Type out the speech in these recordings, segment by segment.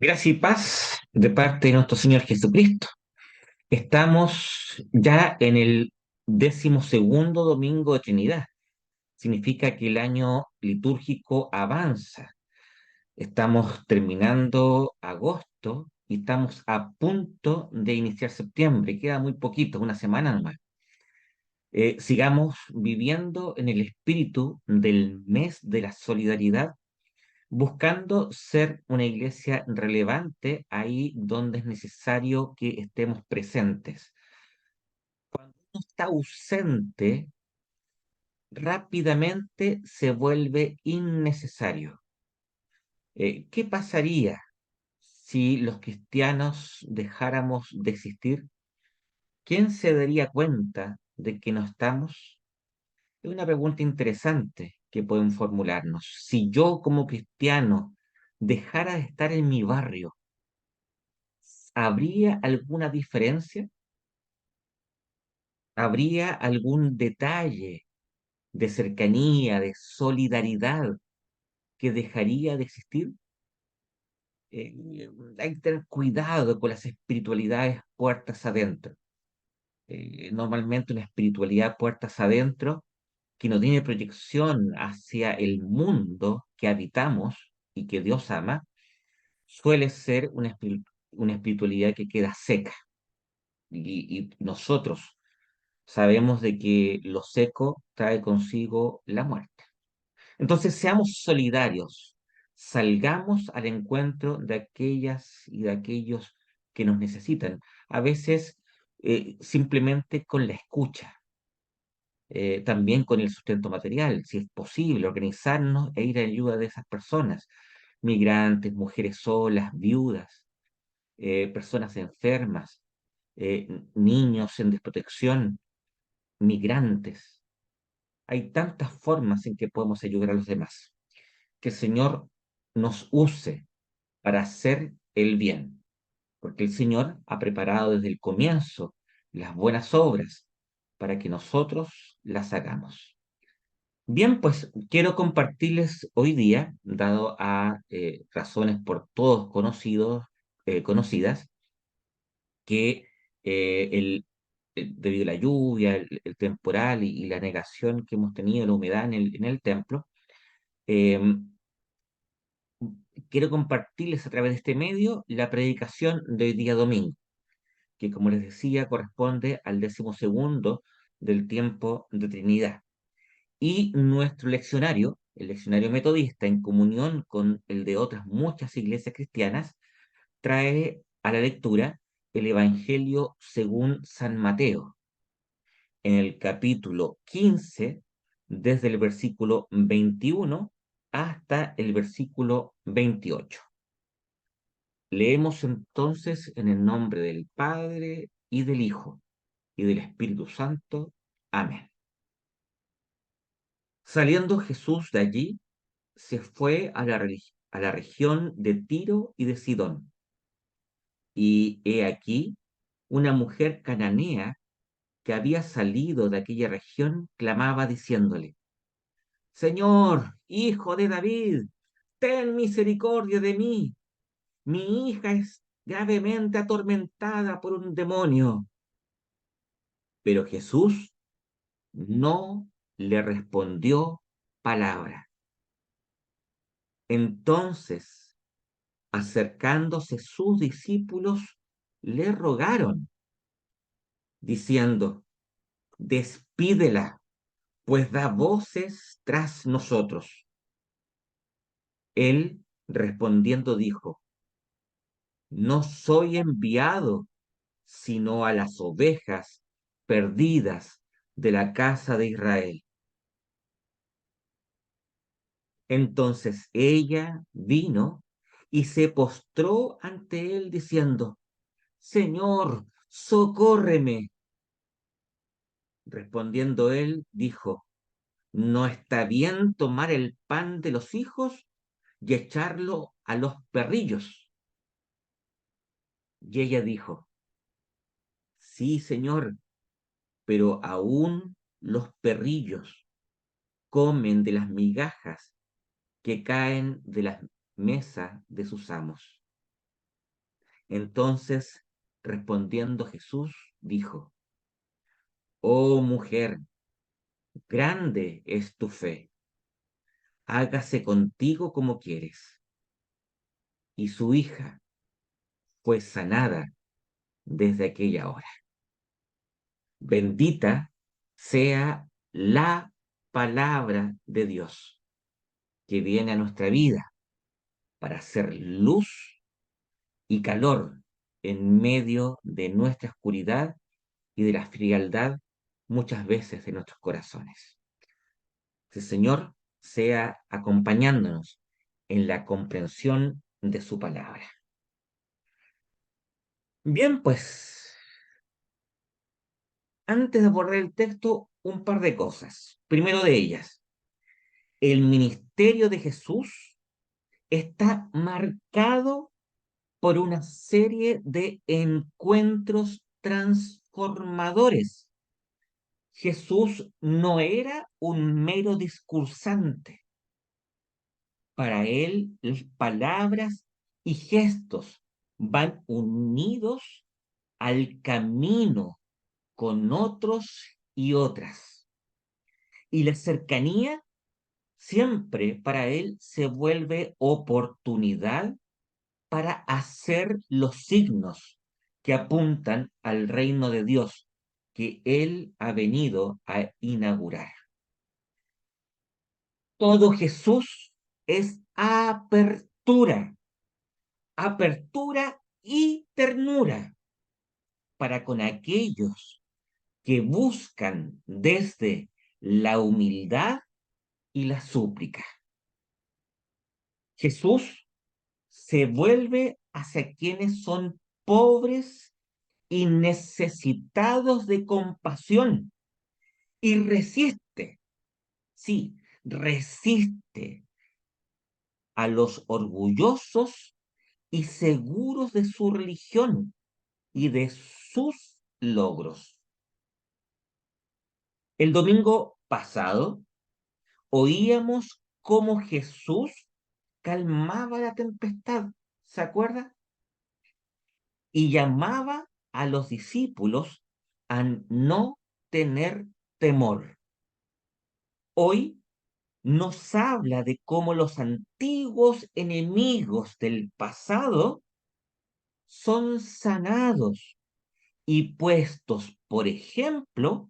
Gracia y paz de parte de nuestro Señor Jesucristo. Estamos ya en el 12º domingo de Trinidad. Significa que el año litúrgico avanza. Estamos terminando agosto y estamos a punto de iniciar septiembre. Queda muy poquito, una semana nomás. Sigamos viviendo en el espíritu del mes de la solidaridad, buscando ser una iglesia relevante ahí donde es necesario que estemos presentes. Uno está ausente, rápidamente se vuelve innecesario. ¿Qué pasaría si los cristianos dejáramos de existir? ¿Quién se daría cuenta de que no estamos? Es una pregunta interesante que pueden formularnos. Si yo como cristiano dejara de estar en mi barrio, ¿habría alguna diferencia? ¿Habría algún detalle de cercanía, de solidaridad que dejaría de existir? Hay que tener cuidado con las espiritualidades puertas adentro. Normalmente una espiritualidad puertas adentro que no tiene proyección hacia el mundo que habitamos y que Dios ama, suele ser una espiritualidad que queda seca. Y nosotros sabemos de que lo seco trae consigo la muerte. Entonces, seamos solidarios, salgamos al encuentro de aquellas y de aquellos que nos necesitan. A veces, simplemente con la escucha, también con el sustento material, si es posible, organizarnos e ir a ayuda de esas personas, migrantes, mujeres solas, viudas, personas enfermas, niños en desprotección, migrantes. Hay tantas formas en que podemos ayudar a los demás. Que el Señor nos use para hacer el bien, porque el Señor ha preparado desde el comienzo las buenas obras para que nosotros las hagamos. Bien, pues quiero compartirles hoy día, dado a razones por todos conocidas, que debido a la lluvia, el temporal y la negación que hemos tenido, la humedad en el templo, eh, quiero compartirles a través de este medio la predicación de hoy día domingo, que como les decía corresponde al 12º del tiempo de Trinidad. Y nuestro leccionario, el leccionario metodista, en comunión con el de otras muchas iglesias cristianas, trae a la lectura el Evangelio según San Mateo, en el capítulo 15, desde el versículo 21 hasta el versículo 28. Leemos entonces en el nombre del Padre y del Hijo y del Espíritu Santo. Amén. Saliendo Jesús de allí, se fue a la región de Tiro y de Sidón. Y he aquí, una mujer cananea que había salido de aquella región clamaba diciéndole: Señor, hijo de David, ten misericordia de mí. Mi hija es gravemente atormentada por un demonio. Pero Jesús no le respondió palabra. Entonces, acercándose sus discípulos, le rogaron, diciendo: Despídela, pues da voces tras nosotros. Él, respondiendo, dijo: No soy enviado sino a las ovejas perdidas de la casa de Israel. Entonces ella vino y se postró ante él diciendo: Señor, socórreme. Respondiendo él, dijo: ¿No está bien tomar el pan de los hijos y echarlo a los perrillos? Y ella dijo: Sí, señor, pero aún los perrillos comen de las migajas que caen de las mesas de sus amos. Entonces, respondiendo Jesús, dijo: Oh mujer, grande es tu fe, hágase contigo como quieres. Y su hija fue sanada desde aquella hora. Bendita sea la palabra de Dios que viene a nuestra vida para ser luz y calor en medio de nuestra oscuridad y de la frialdad muchas veces de nuestros corazones. Que el Señor sea acompañándonos en la comprensión de su palabra. Bien, pues, antes de abordar el texto, un par de cosas. Primero de ellas, el ministerio de Jesús está marcado por una serie de encuentros transformadores. Jesús no era un mero discursante. Para él, las palabras y gestos van unidos al camino con otros y otras. Y la cercanía siempre para él se vuelve oportunidad para hacer los signos que apuntan al reino de Dios que él ha venido a inaugurar. Todo Jesús es apertura, apertura y ternura para con aquellos que buscan desde la humildad y la súplica. Jesús se vuelve hacia quienes son pobres y necesitados de compasión y resiste, sí, resiste a los orgullosos y seguros de su religión y de sus logros. El domingo pasado oíamos cómo Jesús calmaba la tempestad, ¿se acuerda? Y llamaba a los discípulos a no tener temor. Hoy nos habla de cómo los antiguos enemigos del pasado son sanados y puestos, por ejemplo,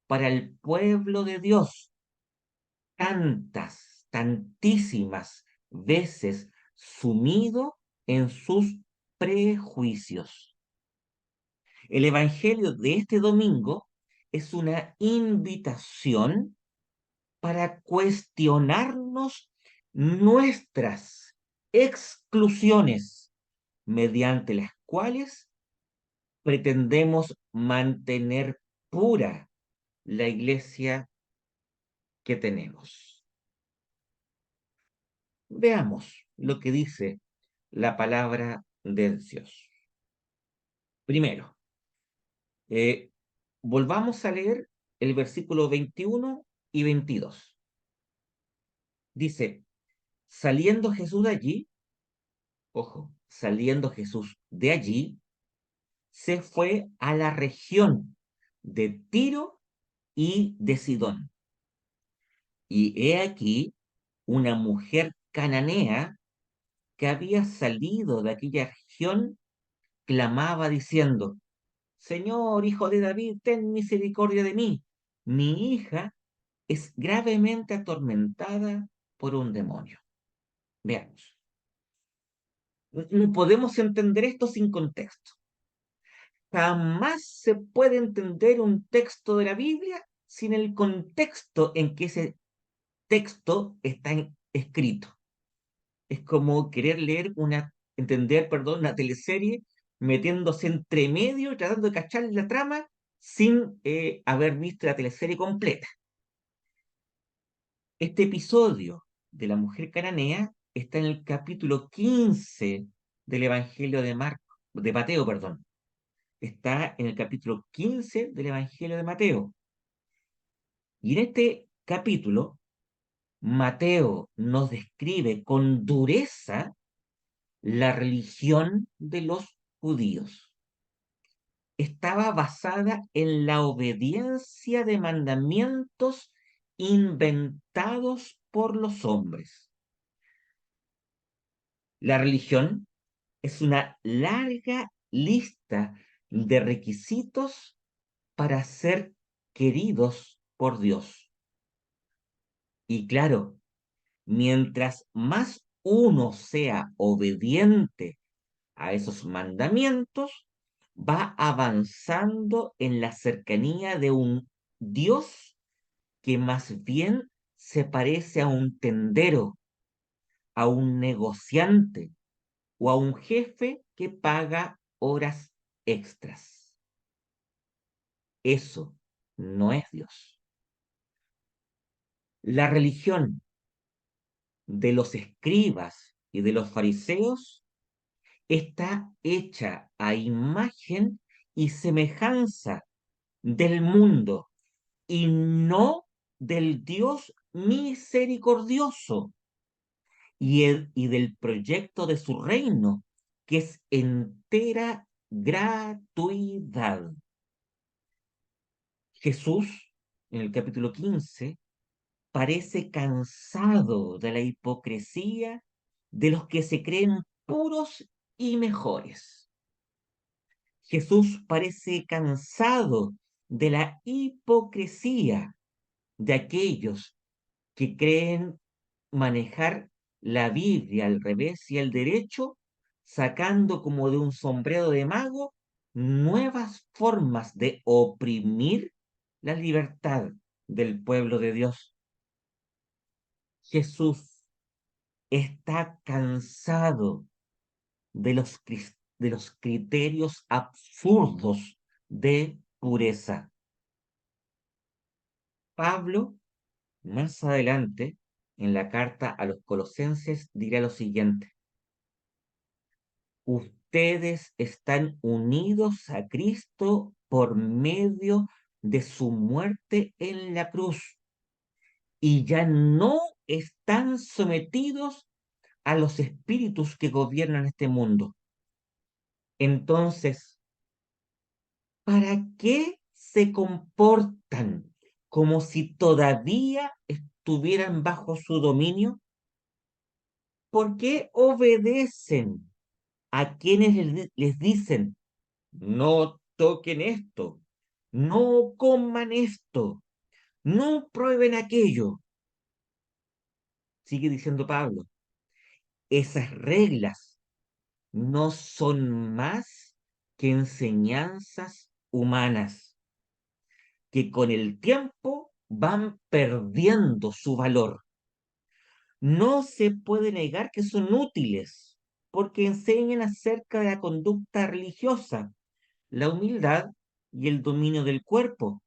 para el pueblo de Dios. Tantísimas veces sumido en sus prejuicios. El Evangelio de este domingo es una invitación para cuestionarnos nuestras exclusiones, mediante las cuales pretendemos mantener pura la iglesia que tenemos. Veamos lo que dice la palabra de Dios. Primero, eh, volvamos a leer el versículo 21 y 22. Dice: saliendo Jesús de allí, ojo, saliendo Jesús de allí, se fue a la región de Tiro y de Sidón. Y he aquí una mujer cananea que había salido de aquella región, clamaba diciendo: Señor, hijo de David, ten misericordia de mí. Mi hija es gravemente atormentada por un demonio. Veamos. No podemos entender esto sin contexto. Jamás se puede entender un texto de la Biblia sin el contexto en que ese texto está escrito. Es como querer entender, perdón, una teleserie metiéndose entre medio y tratando de cachar la trama sin haber visto la teleserie completa. Este episodio de la mujer cananea está en el capítulo 15 del Evangelio de Mateo, perdón. Está en el capítulo 15 del Evangelio de Mateo. Y en este capítulo, Mateo nos describe con dureza la religión de los judíos. Estaba basada en la obediencia de mandamientos inventados por los hombres. La religión es una larga lista de requisitos para ser queridos por Dios. Y claro, mientras más uno sea obediente a esos mandamientos, va avanzando en la cercanía de un Dios que más bien se parece a un tendero, a un negociante o a un jefe que paga horas extras. Eso no es Dios. La religión de los escribas y de los fariseos está hecha a imagen y semejanza del mundo y no del Dios misericordioso y del proyecto de su reino, que es entera gratuidad. Jesús, en el capítulo 15, parece cansado de la hipocresía de los que se creen puros y mejores. Jesús parece cansado de la hipocresía de aquellos que creen manejar la Biblia al revés y al derecho, sacando como de un sombrero de mago nuevas formas de oprimir la libertad del pueblo de Dios. Jesús está cansado de los criterios absurdos de pureza. Pablo, más adelante, en la carta a los Colosenses, dirá lo siguiente: ustedes están unidos a Cristo por medio de su muerte en la cruz y ya no están sometidos a los espíritus que gobiernan este mundo. Entonces, ¿para qué se comportan como si todavía estuvieran bajo su dominio? ¿Por qué obedecen a quienes les dicen, no toquen esto, no coman esto, no prueben aquello? Sigue diciendo Pablo, esas reglas no son más que enseñanzas humanas que con el tiempo van perdiendo su valor. No se puede negar que son útiles porque enseñan acerca de la conducta religiosa, la humildad y el dominio del cuerpo.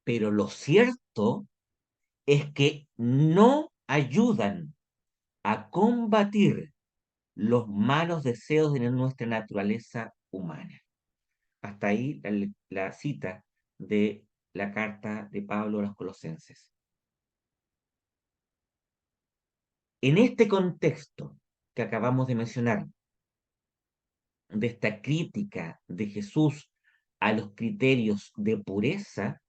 Pero lo cierto es que no ayudan a combatir los malos deseos de nuestra naturaleza humana. Hasta ahí la cita de la carta de Pablo a los Colosenses. En este contexto que acabamos de mencionar, de esta crítica de Jesús a los criterios de pureza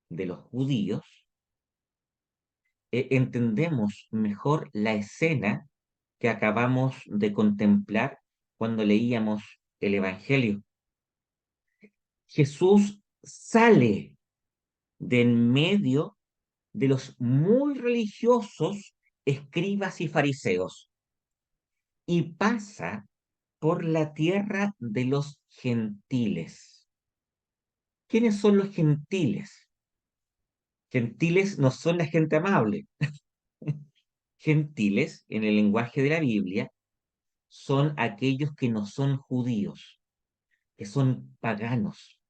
de los judíos, entendemos mejor la escena que acabamos de contemplar cuando leíamos el Evangelio. Jesús sale de en medio de los muy religiosos escribas y fariseos y pasa por la tierra de los gentiles. ¿Quiénes son los gentiles? Gentiles no son la gente amable. Gentiles, en el lenguaje de la Biblia, son aquellos que no son judíos, que son paganos,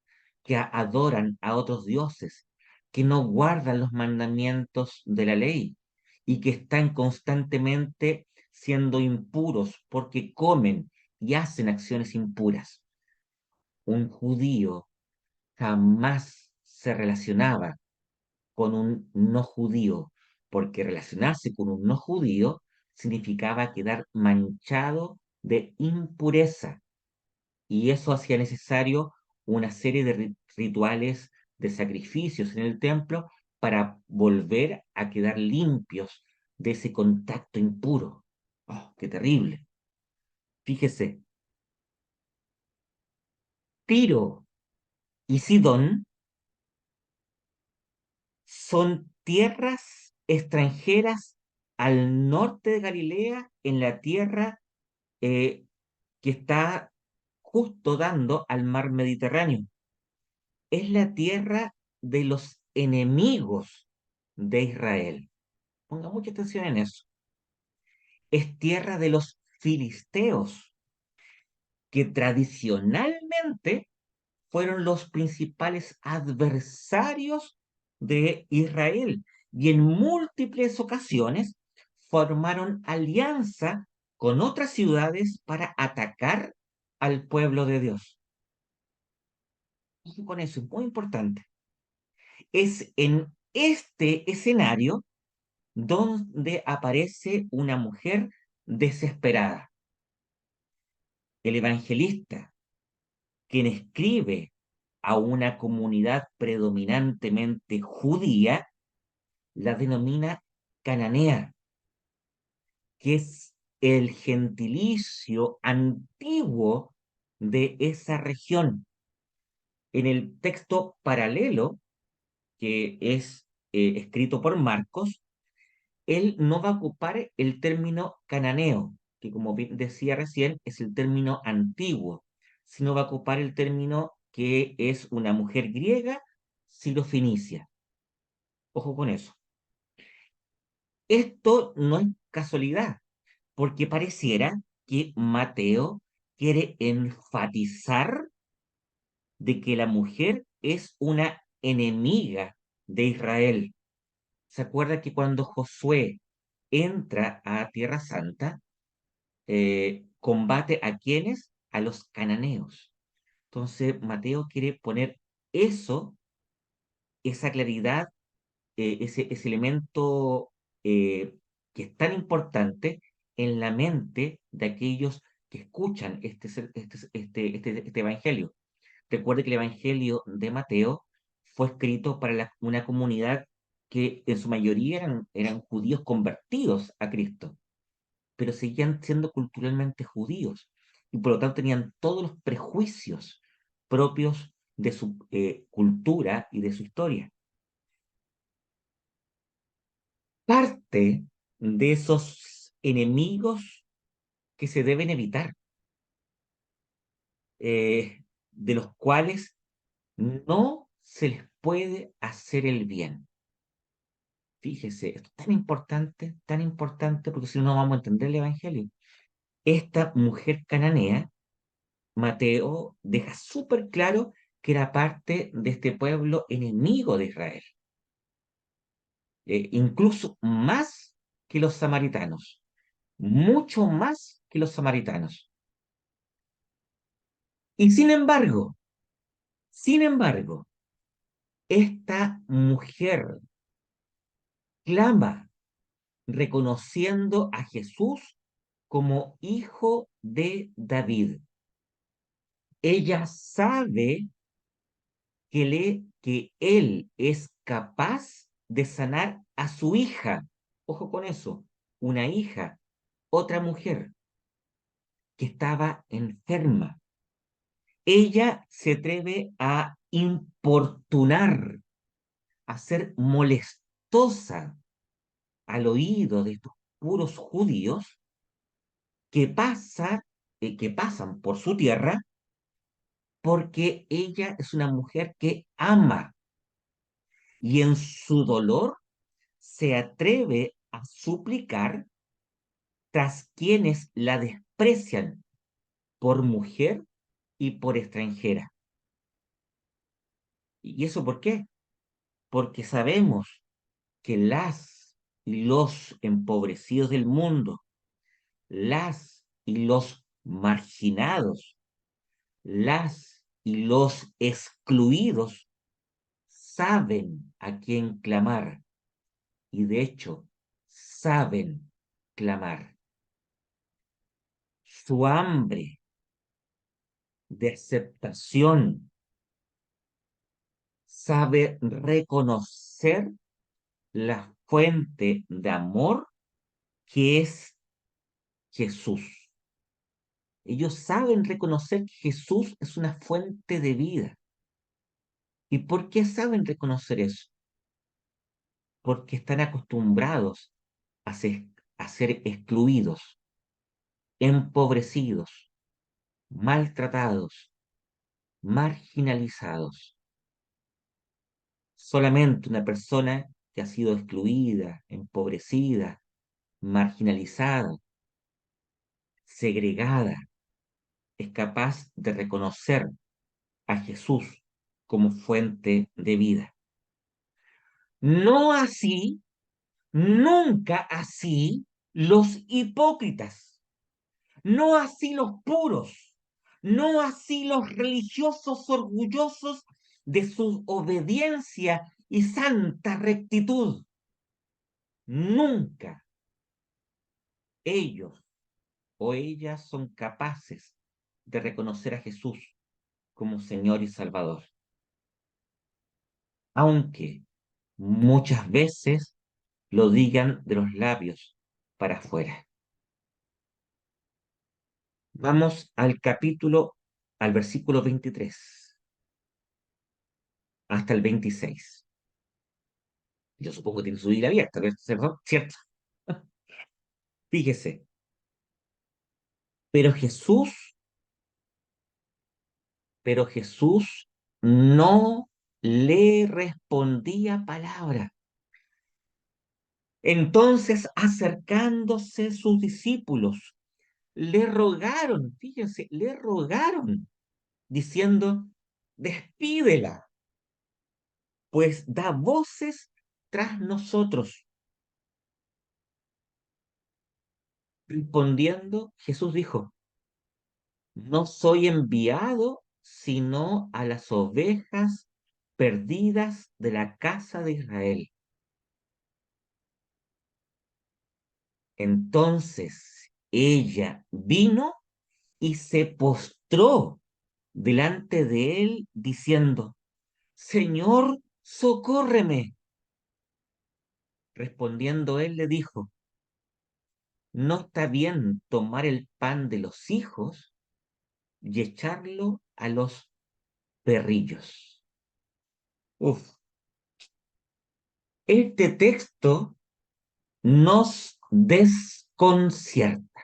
que adoran a otros dioses, que no guardan los mandamientos de la ley y que están constantemente siendo impuros porque comen y hacen acciones impuras. Un judío jamás se relacionaba con un no judío, porque relacionarse con un no judío significaba quedar manchado de impureza, y eso hacía necesario una serie de rituales de sacrificios en el templo para volver a quedar limpios de ese contacto impuro. ¡Oh, qué terrible! Fíjese, Tiro y Sidón son tierras extranjeras al norte de Galilea, en la tierra eh, que está justo dando al mar Mediterráneo. Es la tierra de los enemigos de Israel. Ponga mucha atención en eso. Es tierra de los filisteos, que tradicionalmente fueron los principales adversarios de Israel y en múltiples ocasiones formaron alianza con otras ciudades para atacar al pueblo de Dios. Y con eso es muy importante. Es en este escenario donde aparece una mujer desesperada. El evangelista, quien escribe a una comunidad predominantemente judía, la denomina cananea, que es el gentilicio antiguo de esa región. En el texto paralelo, que es escrito por Marcos, él no va a ocupar el término cananeo, que como bien decía recién, es el término antiguo, sino va a ocupar el término que es una mujer griega, sirofenicia. Ojo con eso. Esto no es casualidad, porque pareciera que Mateo quiere enfatizar de que la mujer es una enemiga de Israel. ¿Se acuerda que cuando Josué entra a Tierra Santa, combate a quienes? A los cananeos. Entonces, Mateo quiere poner eso, esa claridad, ese elemento que es tan importante en la mente de aquellos que escuchan este evangelio. Recuerde que el evangelio de Mateo fue escrito para una comunidad que en su mayoría eran judíos convertidos a Cristo, pero seguían siendo culturalmente judíos y por lo tanto tenían todos los prejuicios propios de su cultura y de su historia. Parte de esos enemigos que se deben evitar, de los cuales no se les puede hacer el bien. Fíjese, esto es tan importante, porque si no, no vamos a entender el Evangelio. Esta mujer cananea, Mateo deja súper claro que era parte de este pueblo enemigo de Israel, incluso más que los samaritanos, mucho más que los samaritanos. Y sin embargo, esta mujer clama reconociendo a Jesús como hijo de David. Ella sabe que él es capaz de sanar a su hija. Ojo con eso, una hija, otra mujer que estaba enferma. Ella se atreve a importunar, a ser molestosa al oído de estos puros judíos que pasan por su tierra, porque ella es una mujer que ama y en su dolor se atreve a suplicar tras quienes la desprecian por mujer y por extranjera. ¿Y eso por qué? Porque sabemos que las y los empobrecidos del mundo, las y los marginados, las y los excluidos saben a quién clamar y de hecho saben clamar. Su hambre, de aceptación, sabe reconocer la fuente de amor que es Jesús. Ellos saben reconocer que Jesús es una fuente de vida. ¿Y por qué saben reconocer eso? Porque están acostumbrados a ser excluidos, empobrecidos, maltratados, marginalizados. Solamente una persona que ha sido excluida, empobrecida, marginalizada, segregada, es capaz de reconocer a Jesús como fuente de vida. No así, nunca así los hipócritas, no así los puros, no así los religiosos orgullosos de su obediencia y santa rectitud. Nunca ellos o ellas son capaces de reconocer a Jesús como Señor y Salvador, aunque muchas veces lo digan de los labios para afuera. Vamos al versículo 23 hasta el 26. Yo supongo que tiene su Biblia abierta, ¿cierto? ¿Cierto? Fíjese, pero Jesús, pero Jesús no le respondía palabra. Entonces, acercándose sus discípulos, le rogaron, fíjense, le rogaron, diciendo, despídela, pues da voces tras nosotros. Respondiendo, Jesús dijo, no soy enviado sino a las ovejas perdidas de la casa de Israel. Entonces ella vino y se postró delante de él, diciendo, Señor, socórreme. Respondiendo él le dijo, no está bien tomar el pan de los hijos y echarlo a los perrillos. Uf, este texto nos desconcierta,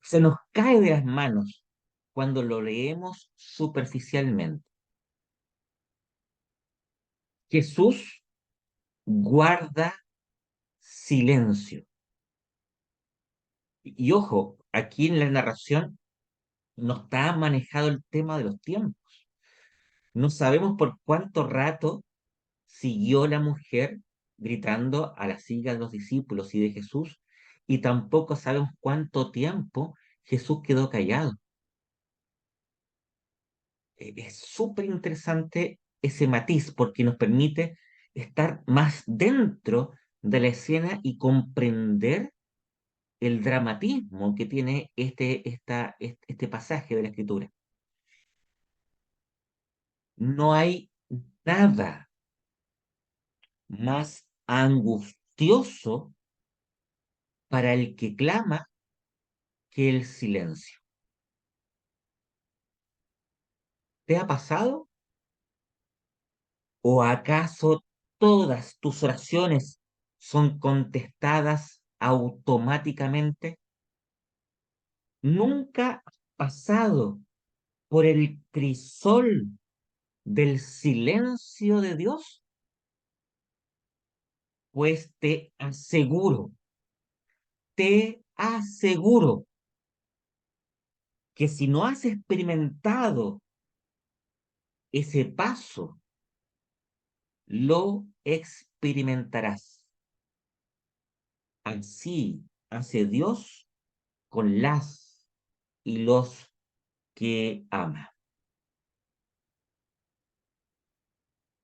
se nos cae de las manos cuando lo leemos superficialmente. Jesús guarda silencio. Y ojo, aquí en la narración no está manejado el tema de los tiempos. No sabemos por cuánto rato siguió la mujer gritando a la silla de los discípulos y de Jesús, y tampoco sabemos cuánto tiempo Jesús quedó callado. Es súper interesante ese matiz porque nos permite estar más dentro de la escena y comprender el dramatismo que tiene este pasaje de la Escritura. No hay nada más angustioso para el que clama que el silencio. ¿Te ha pasado? ¿O acaso todas tus oraciones son contestadas automáticamente? ¿Nunca has pasado por el crisol del silencio de Dios? Pues te aseguro que si no has experimentado ese paso, lo experimentarás. Así hace Dios con las y los que ama.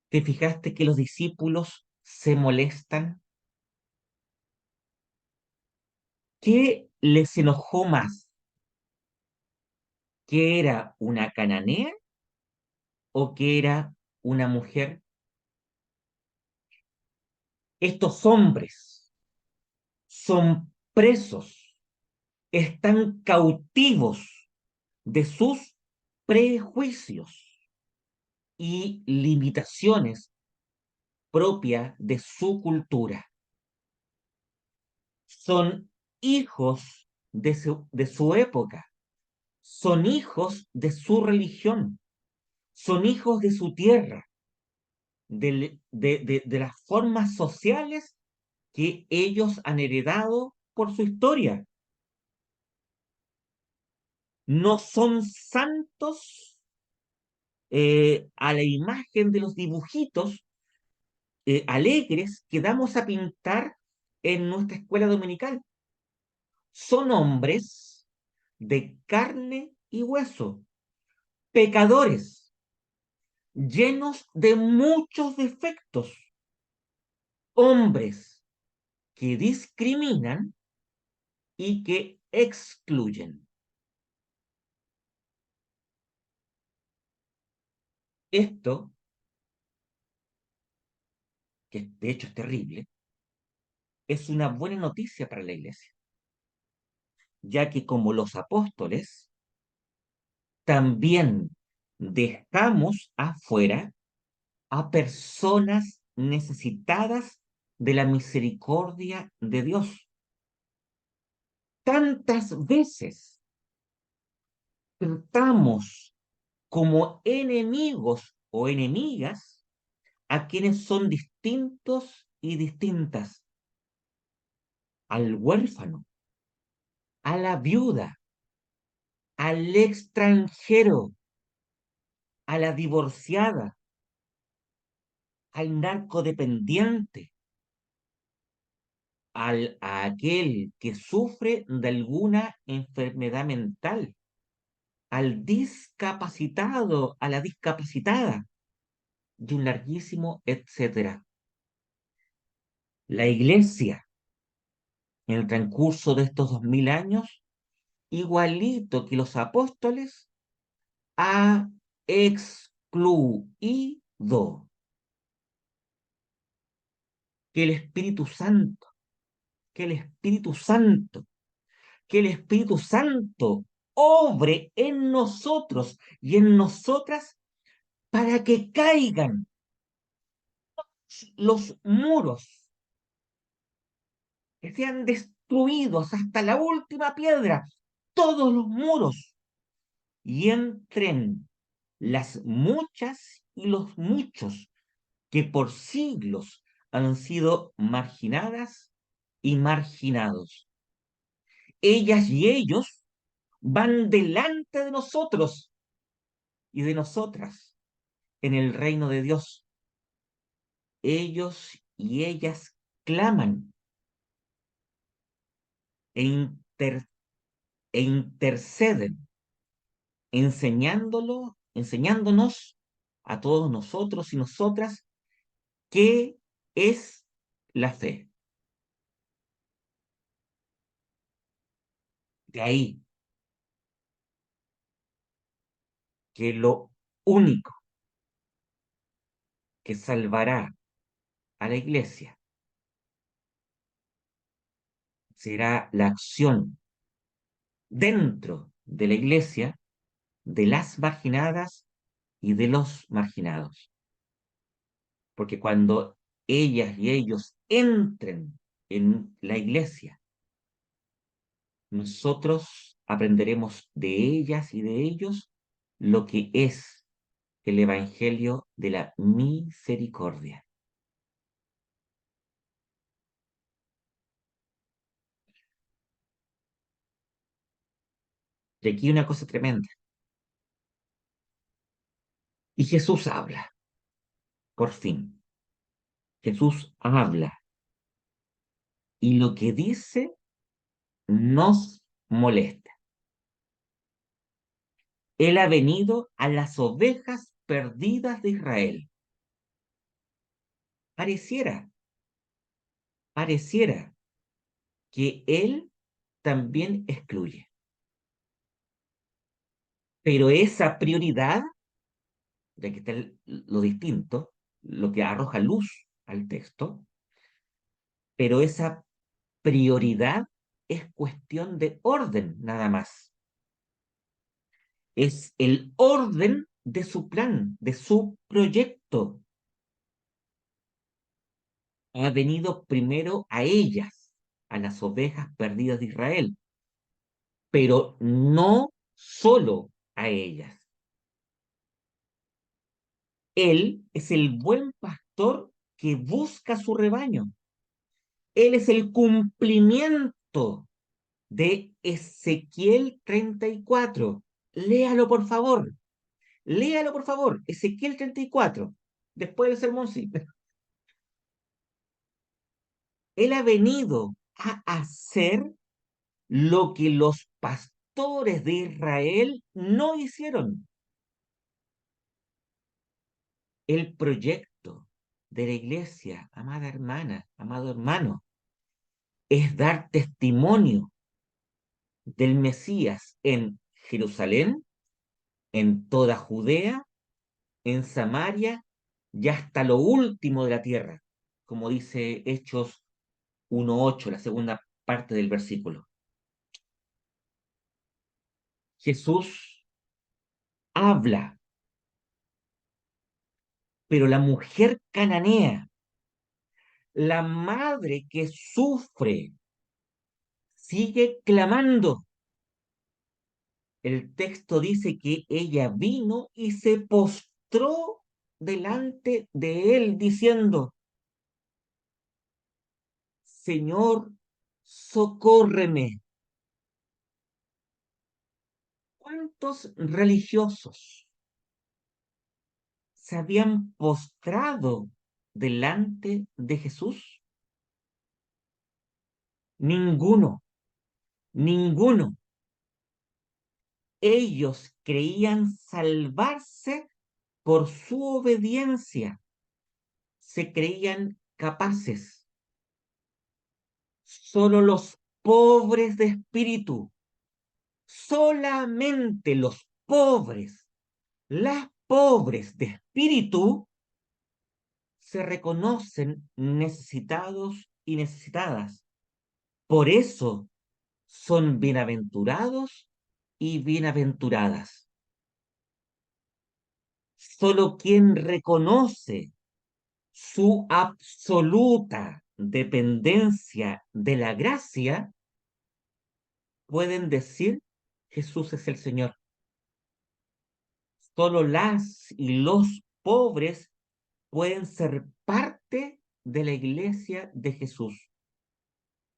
¿Te fijaste que los discípulos se molestan? ¿Qué les enojó más? que era una cananea o que era una mujer. Estos hombres son presos, están cautivos de sus prejuicios y limitaciones propias de su cultura. Son hijos de su época, son hijos de su religión, son hijos de su tierra, de las formas sociales que ellos han heredado por su historia. No son santos a la imagen de los dibujitos alegres que damos a pintar en nuestra escuela dominical. Son hombres de carne y hueso, pecadores, llenos de muchos defectos, hombres que discriminan y que excluyen. Esto, que de hecho es terrible, es una buena noticia para la iglesia, ya que como los apóstoles, también dejamos afuera a personas necesitadas de la misericordia de Dios. Tantas veces tratamos como enemigos o enemigas a quienes son distintos y distintas, al huérfano, a la viuda, al extranjero, a la divorciada, al narcodependiente, a aquel que sufre de alguna enfermedad mental, al discapacitado, a la discapacitada, y un larguísimo etcétera. La iglesia, en el transcurso de estos 2000 años, igualito que los apóstoles, ha excluido. Que el Espíritu Santo, que el Espíritu Santo, que el Espíritu Santo obre en nosotros y en nosotras para que caigan los muros, que sean destruidos hasta la última piedra, todos los muros, y entren las muchas y los muchos que por siglos han sido marginadas y marginados. Ellas y ellos van delante de nosotros y de nosotras en el reino de Dios. Ellos y ellas claman e, inter- e interceden, enseñándonos a todos nosotros y nosotras qué es la fe. De ahí que lo único que salvará a la iglesia será la acción dentro de la iglesia de las marginadas y de los marginados. Porque cuando ellas y ellos entren en la iglesia, nosotros aprenderemos de ellas y de ellos lo que es el Evangelio de la misericordia. Y aquí una cosa tremenda. Y Jesús habla, por fin. Jesús habla. Y lo que dice nos molesta. Él ha venido a las ovejas perdidas de Israel. Pareciera, pareciera que Él también excluye. Pero esa prioridad, ya que está lo distinto, lo que arroja luz al texto, pero esa prioridad es cuestión de orden nada más. Es el orden de su plan, de su proyecto. Ha venido primero a ellas, a las ovejas perdidas de Israel, pero no solo a ellas. Él es el buen pastor que busca su rebaño. Él es el cumplimiento de Ezequiel 34. Léalo, por favor. Léalo, por favor. Ezequiel 34. Después del sermón, sí. Él ha venido a hacer lo que los pastores de Israel no hicieron. El proyecto de la iglesia, amada hermana, amado hermano, es dar testimonio del Mesías en Jerusalén, en toda Judea, en Samaria y hasta lo último de la tierra, como dice Hechos 1:8, la segunda parte del versículo. Jesús habla, pero la mujer cananea, la madre que sufre, sigue clamando. El texto dice que ella vino y se postró delante de él diciendo, Señor, socórreme. ¿Cuántos religiosos se habían postrado delante de Jesús? Ninguno, ninguno. Ellos creían salvarse por su obediencia, se creían capaces. Solo los pobres de espíritu, solamente los pobres, las pobres de espíritu, se reconocen necesitados y necesitadas. Por eso son bienaventurados y bienaventuradas. Solo quien reconoce su absoluta dependencia de la gracia pueden decir Jesús es el Señor. Solo las y los pobres pueden ser parte de la iglesia de Jesús.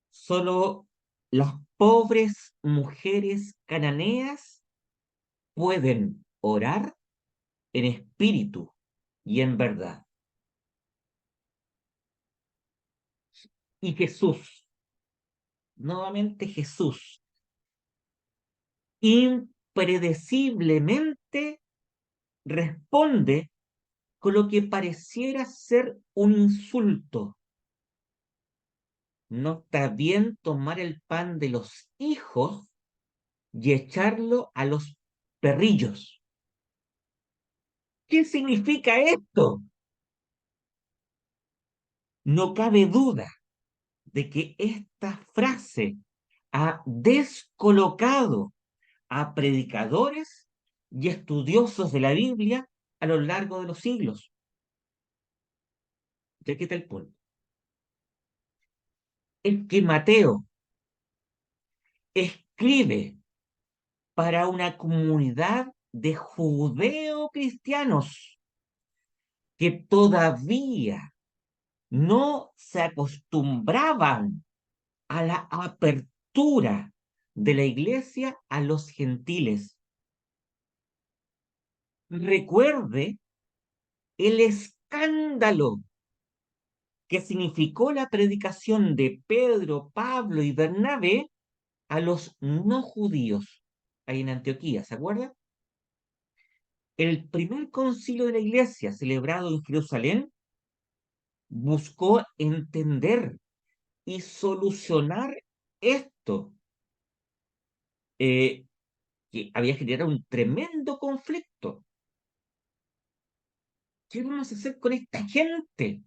Solo las pobres mujeres cananeas pueden orar en espíritu y en verdad. Y Jesús, nuevamente Jesús, impredeciblemente responde con lo que pareciera ser un insulto. No está bien tomar el pan de los hijos y echarlo a los perrillos. ¿Qué significa esto? No cabe duda de que esta frase ha descolocado a predicadores y estudiosos de la Biblia a lo largo de los siglos. ¿De qué está el punto? Es que Mateo escribe para una comunidad de judeo-cristianos que todavía no se acostumbraban a la apertura de la iglesia a los gentiles. Recuerde el escándalo que significó la predicación de Pedro, Pablo y Bernabé a los no judíos ahí en Antioquía, ¿se acuerda? El primer concilio de la iglesia celebrado en Jerusalén buscó entender y solucionar esto. Eh, que había generado un tremendo conflicto. ¿Qué vamos a hacer con esta gente?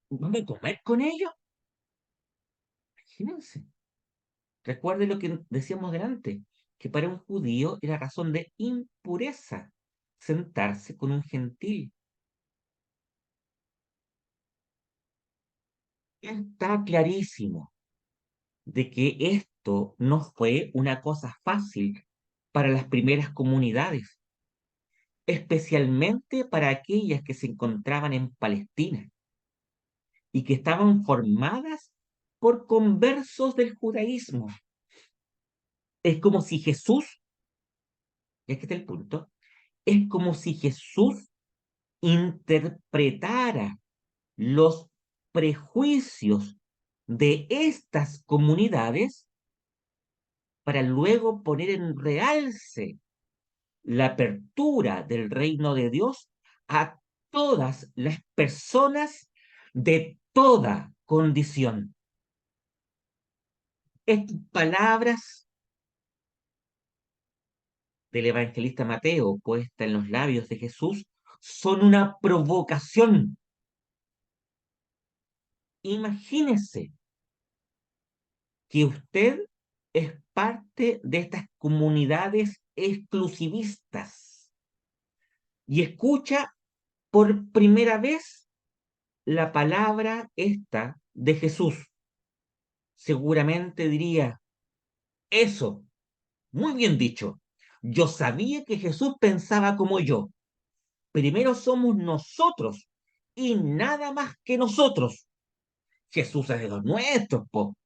¿Vamos a comer con ellos? Imagínense. Recuerde lo que decíamos delante, que para un judío era razón de impureza sentarse con un gentil. Está clarísimo de que esto no fue una cosa fácil para las primeras comunidades, especialmente para aquellas que se encontraban en Palestina y que estaban formadas por conversos del judaísmo. Es como si Jesús, y aquí está el punto, es como si Jesús interpretara los prejuicios de estas comunidades para luego poner en realce la apertura del reino de Dios a todas las personas de toda condición. Estas palabras del evangelista Mateo, puestas en los labios de Jesús, son una provocación. Imagínese que usted es parte de estas comunidades exclusivistas y escucha por primera vez la palabra esta de Jesús. Seguramente diría, eso, muy bien dicho. Yo sabía que Jesús pensaba como yo. Primero somos nosotros y nada más que nosotros. Jesús es de los nuestros, po,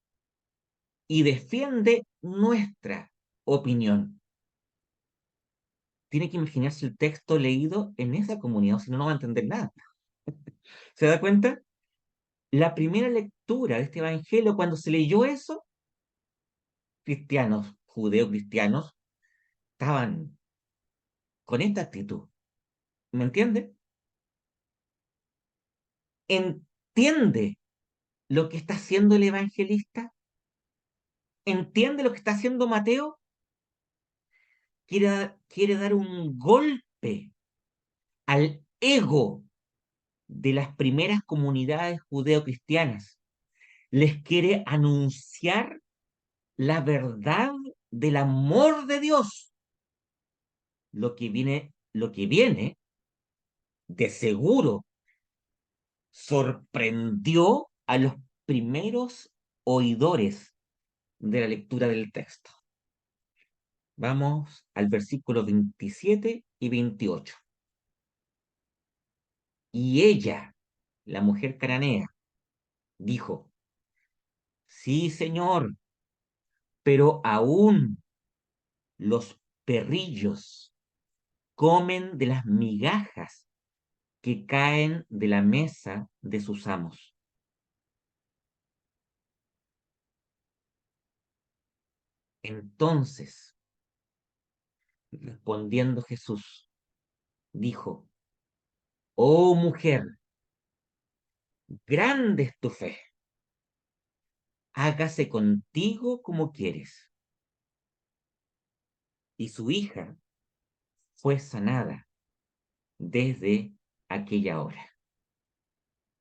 y defiende nuestra opinión. Tiene que imaginarse el texto leído en esa comunidad, si no, no va a entender nada. ¿Se da cuenta? La primera lectura de este evangelio, cuando se leyó eso, cristianos, judeo-cristianos, estaban con esta actitud. ¿Me entiende? ¿Entiende lo que está haciendo el evangelista? ¿Entiende lo que está haciendo Mateo? Quiere dar un golpe al ego de las primeras comunidades judeo-cristianas. Les quiere anunciar la verdad del amor de Dios. Lo que viene, de seguro, sorprendió a los primeros oidores de la lectura del texto. Vamos al versículo 27 y 28. Y ella, la mujer cananea, dijo, sí, Señor, pero aún los perrillos comen de las migajas que caen de la mesa de sus amos. Entonces, respondiendo Jesús, dijo, oh mujer, grande es tu fe, hágase contigo como quieres. Y su hija fue sanada desde aquella hora.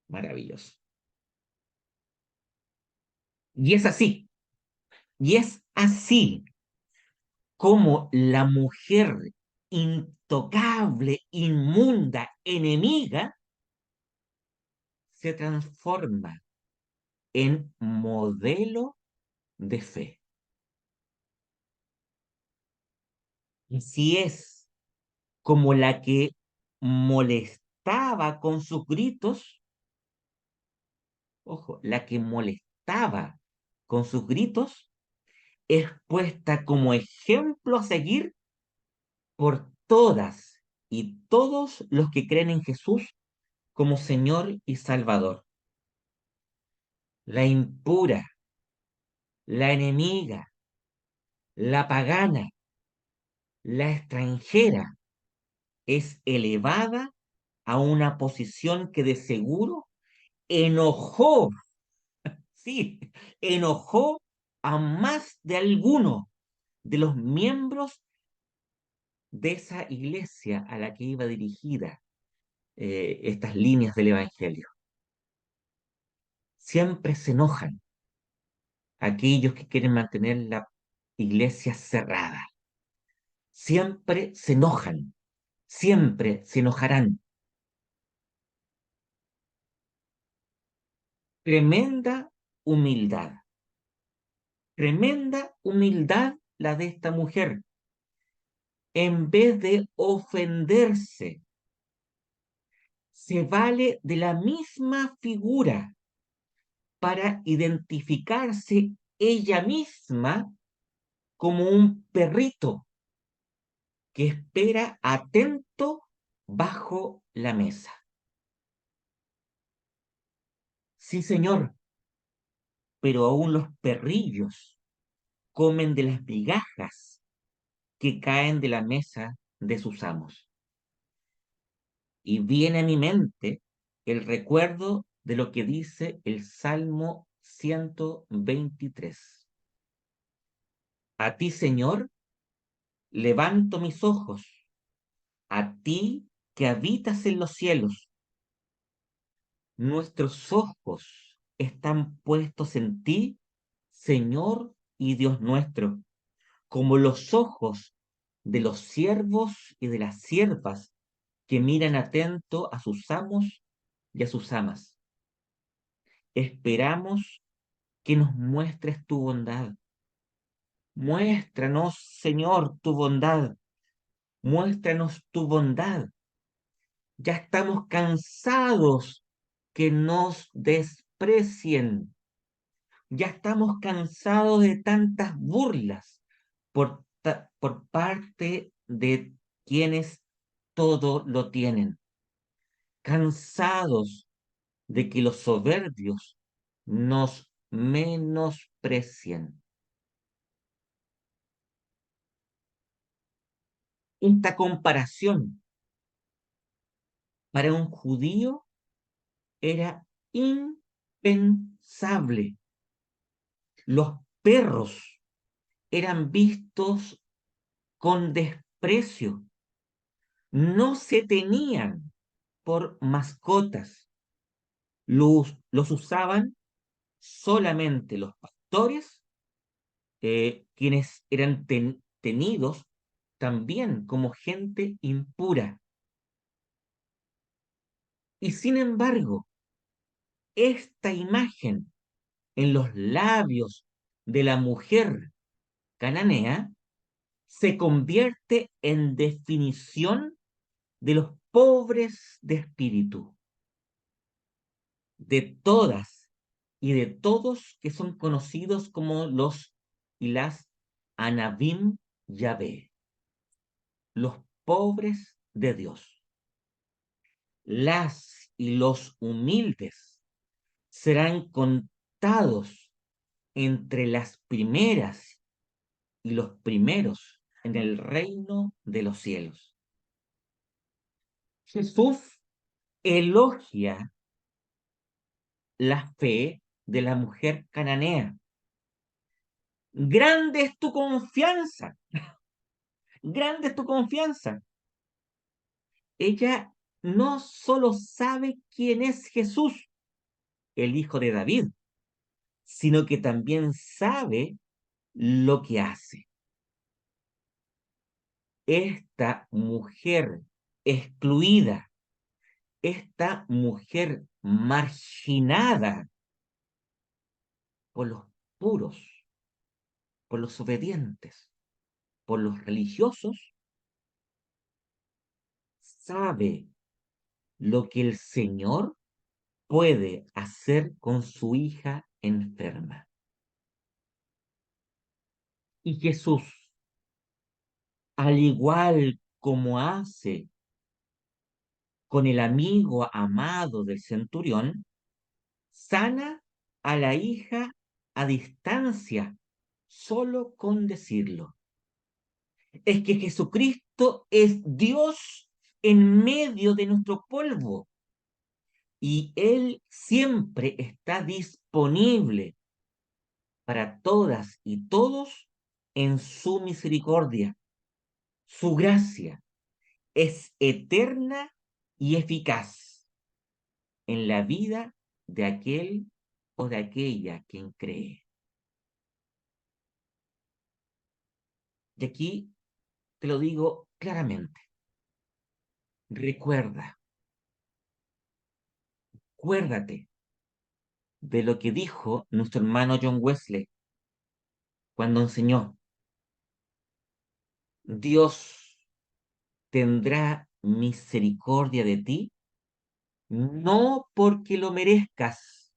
Maravilloso. Y es así, y es así como la mujer intocable, inmunda, enemiga, se transforma en modelo de fe. Así es como la que molestaba con sus gritos, ojo, la que molestaba con sus gritos, es puesta como ejemplo a seguir por todas y todos los que creen en Jesús como Señor y Salvador. La impura, la enemiga, la pagana, la extranjera es elevada a una posición que de seguro enojó, sí, enojó a más de alguno de los miembros de esa iglesia a la que iba dirigida estas líneas del Evangelio. Siempre se enojan aquellos que quieren mantener la iglesia cerrada. Siempre se enojan, siempre se enojarán. Tremenda humildad, tremenda humildad la de esta mujer. En vez de ofenderse, se vale de la misma figura para identificarse ella misma como un perrito que espera atento bajo la mesa. Sí, señor, pero aún los perrillos comen de las migajas que caen de la mesa de sus amos. Y viene a mi mente el recuerdo de lo que dice el Salmo 123. A ti, Señor, levanto mis ojos, a ti que habitas en los cielos. Nuestros ojos están puestos en ti, Señor y Dios nuestro, como los ojos de los siervos y de las siervas que miran atento a sus amos y a sus amas. Esperamos que nos muestres tu bondad. Muéstranos, Señor, tu bondad. Muéstranos tu bondad. Ya estamos cansados que nos desprecien. Ya estamos cansados de tantas burlas por parte de quienes todo lo tienen. Cansados de que los soberbios nos menosprecien. Esta comparación para un judío era impensable. Los perros eran vistos con desprecio, no se tenían por mascotas, los usaban solamente los pastores, quienes eran tenidos también como gente impura. Y sin embargo, esta imagen en los labios de la mujer cananea se convierte en definición de los pobres de espíritu, de todas y de todos que son conocidos como los y las Anabim Yahvé, los pobres de Dios. Las y los humildes serán contados entre las primeras y los primeros en el reino de los cielos. Jesús elogia la fe de la mujer cananea. Grande es tu confianza, grande es tu confianza. Ella no solo sabe quién es Jesús, el hijo de David, sino que también sabe lo que hace. Esta mujer excluida, esta mujer marginada por los puros, por los obedientes, por los religiosos, sabe lo que el Señor puede hacer con su hija enferma. Y Jesús, al igual como hace con el amigo amado del centurión, sana a la hija a distancia, solo con decirlo. Es que Jesucristo es Dios en medio de nuestro polvo y Él siempre está disponible para todas y todos en su misericordia. Su gracia es eterna y eficaz en la vida de aquel o de aquella quien cree. Y aquí te lo digo claramente. Recuerda, acuérdate de lo que dijo nuestro hermano John Wesley cuando enseñó, Dios tendrá misericordia de ti, no porque lo merezcas,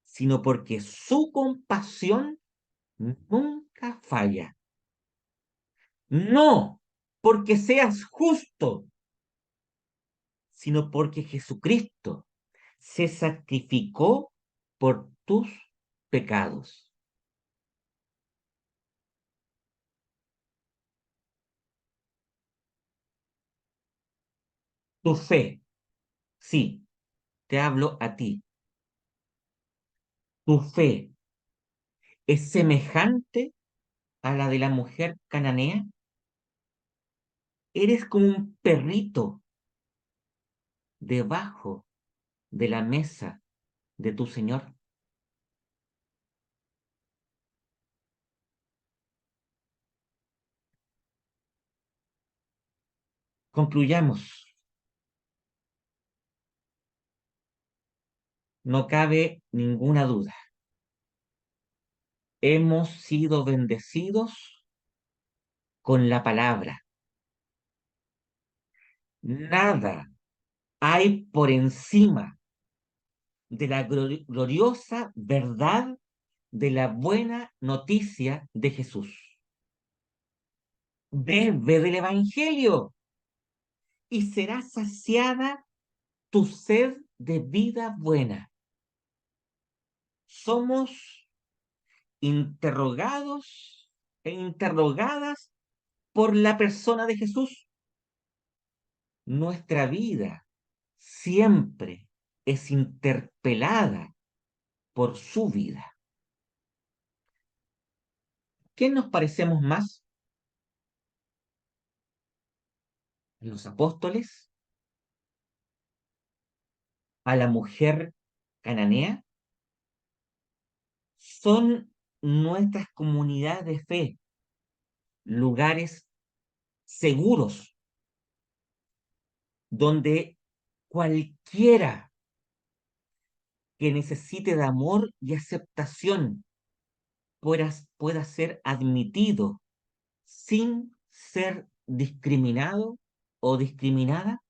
sino porque su compasión nunca falla. No porque seas justo, sino porque Jesucristo se sacrificó por tus pecados. Tu fe, sí, te hablo a ti. Tu fe es semejante a la de la mujer cananea. Eres como un perrito debajo de la mesa de tu Señor. Concluyamos. No cabe ninguna duda. Hemos sido bendecidos con la palabra. Nada hay por encima de la gloriosa verdad de la buena noticia de Jesús. Bebe del Evangelio y será saciada tu sed de vida buena. Somos interrogados e interrogadas por la persona de Jesús. Nuestra vida siempre es interpelada por su vida. ¿Qué nos parecemos más? ¿Los apóstoles? ¿A la mujer cananea? Son nuestras comunidades de fe, lugares seguros donde cualquiera que necesite de amor y aceptación pueda ser admitido sin ser discriminado o discriminada.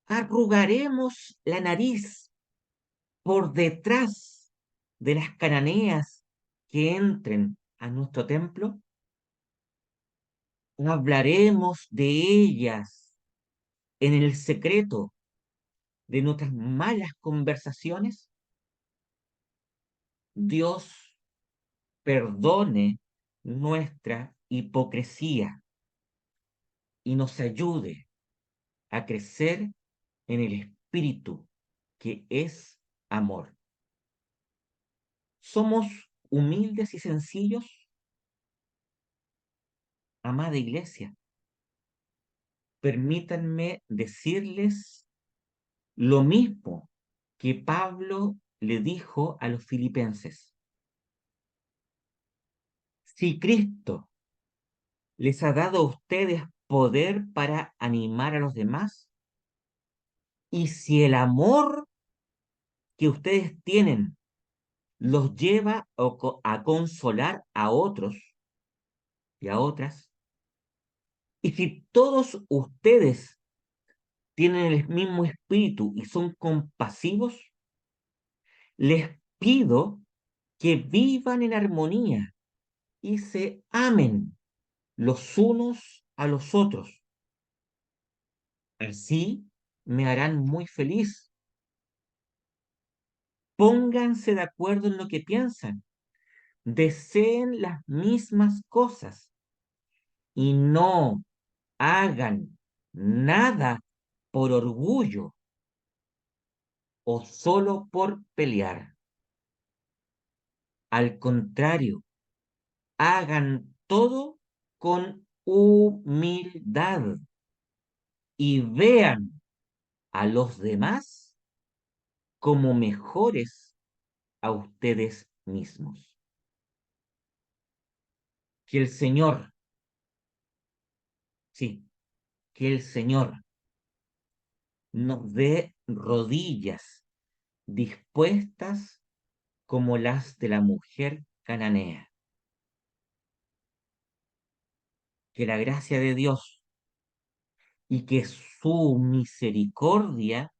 Arrugaremos la nariz por detrás de las cananeas que entren a nuestro templo. Hablaremos de ellas en el secreto de nuestras malas conversaciones. Dios perdone nuestra hipocresía y nos ayude a crecer en el espíritu que es amor. Somos humildes y sencillos, amada iglesia. Permítanme decirles lo mismo que Pablo le dijo a los filipenses. Si Cristo les ha dado a ustedes poder para animar a los demás, y si el amor que ustedes tienen los lleva a consolar a otros y a otras, y si todos ustedes tienen el mismo espíritu y son compasivos, les pido que vivan en armonía y se amen los unos a los otros. Así me harán muy feliz. Pónganse de acuerdo en lo que piensan, deseen las mismas cosas y no hagan nada por orgullo o solo por pelear. Al contrario, hagan todo con humildad y vean a los demás como mejores a ustedes mismos. Que el Señor, sí, que el Señor nos dé rodillas dispuestas como las de la mujer cananea. Que la gracia de Dios y que su misericordia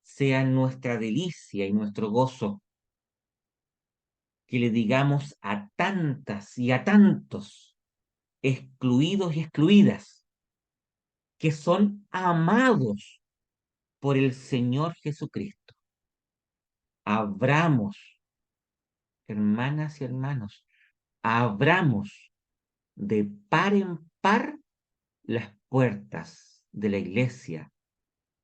sea nuestra delicia y nuestro gozo. Que le digamos a tantas y a tantos excluidos y excluidas que son amados por el Señor Jesucristo. Abramos, hermanas y hermanos, abramos de par en par las puertas de la iglesia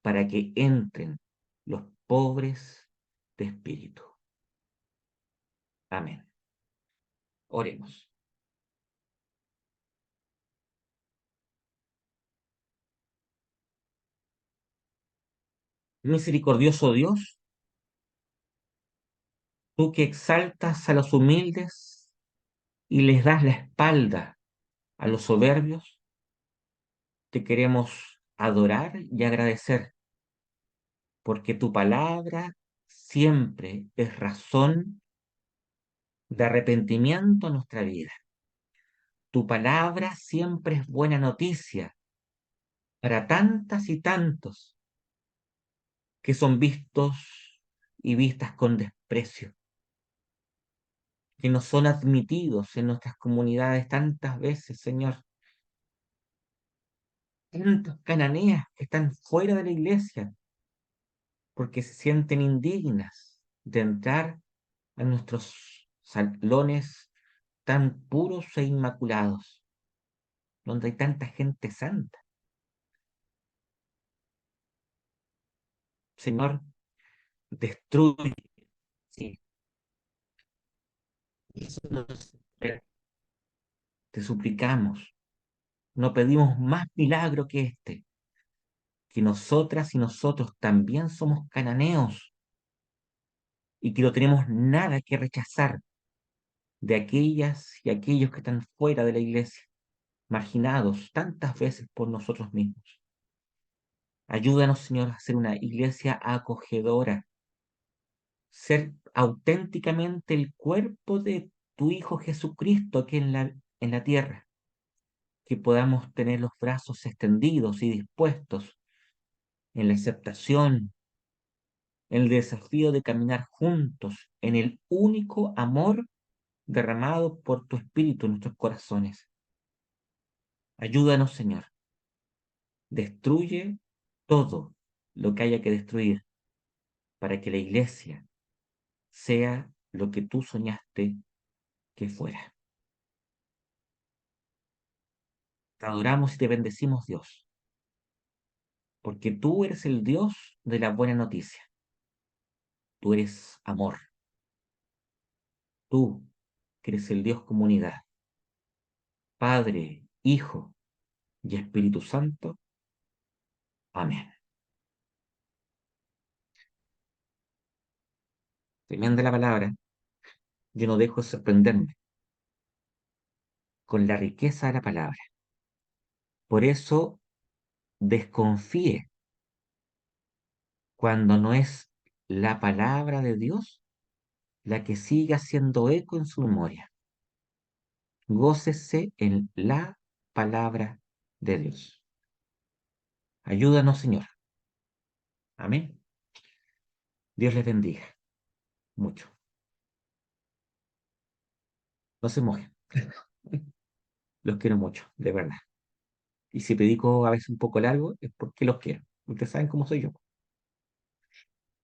para que entren los pobres de espíritu. Amén. Oremos. Misericordioso Dios, tú que exaltas a los humildes y les das la espalda a los soberbios, te queremos adorar y agradecer, porque tu palabra siempre es razón de arrepentimiento en nuestra vida. Tu palabra siempre es buena noticia para tantas y tantos que son vistos y vistas con desprecio, que no son admitidos en nuestras comunidades tantas veces, Señor. Tantos cananeas que están fuera de la iglesia porque se sienten indignas de entrar a nuestros salones tan puros e inmaculados, donde hay tanta gente santa. Señor, destruye, sí, eso nos espera. Te suplicamos, no pedimos más milagro que este, que nosotras y nosotros también somos cananeos y que no tenemos nada que rechazar de aquellas y aquellos que están fuera de la iglesia, marginados tantas veces por nosotros mismos. Ayúdanos, Señor, a ser una iglesia acogedora, ser auténticamente el cuerpo de tu Hijo Jesucristo aquí en la tierra, que podamos tener los brazos extendidos y dispuestos en la aceptación, en el desafío de caminar juntos en el único amor derramado por tu Espíritu en nuestros corazones. Ayúdanos, Señor. Destruye todo lo que haya que destruir para que la iglesia sea lo que tú soñaste que fuera. Te adoramos y te bendecimos, Dios, porque tú eres el Dios de la buena noticia. Tú eres amor. Tú que eres el Dios comunidad. Padre, Hijo y Espíritu Santo. Amén. Tremenda la palabra. Yo no dejo de sorprenderme con la riqueza de la palabra. Por eso desconfíe cuando no es la palabra de Dios la que sigue haciendo eco en su memoria. Gócese en la palabra de Dios. Ayúdanos, Señor. Amén. Dios les bendiga mucho. No se mojen. Los quiero mucho, de verdad. Y si predico a veces un poco largo, es porque los quiero. Ustedes saben cómo soy yo.